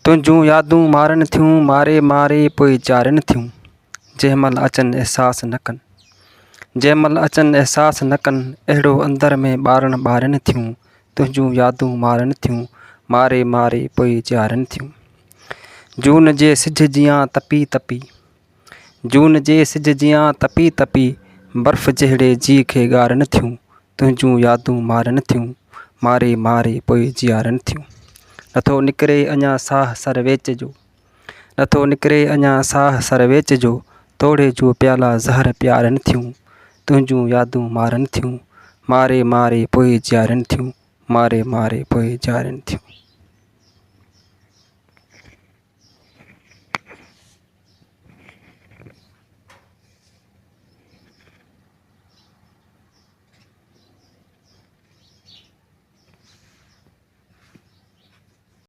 तुंहिंजूं यादूं मारनि थियूं, मारे मारे पोइ ॼारनि थियूं। जंहिंमहिल अचनि अहसासु न कनि, जंहिंमहिल अचनि अहसासु न कनि, अहिड़ो अंदर में ॿारनि ॿारनि थियूं। तुंहिंजूं यादूं मारनि थियूं, मारे मारे पोइ ॼारनि थियूं। जून जे सिज जियां तपी तपी, जून जे सिज जियां तपी तपी, बर्फ़ जहिड़े जी खे ॻारनि थियूं। तुंहिंजूं यादूं मारनि थियूं, मारे मारे पोइ ॼारनि थियूं। नथो निकिरे अञा साह सर वेच जो, नथो निकिरे अञा साह सर वेच जो, तोड़े जो प्याला ज़हर प्यारनि थियूं। तुंहिंजूं यादूं मारनि थियूं, मारे मारे पोइ ॼारनि थियूं, मारे मारे पोइ ॼारनि थियूं।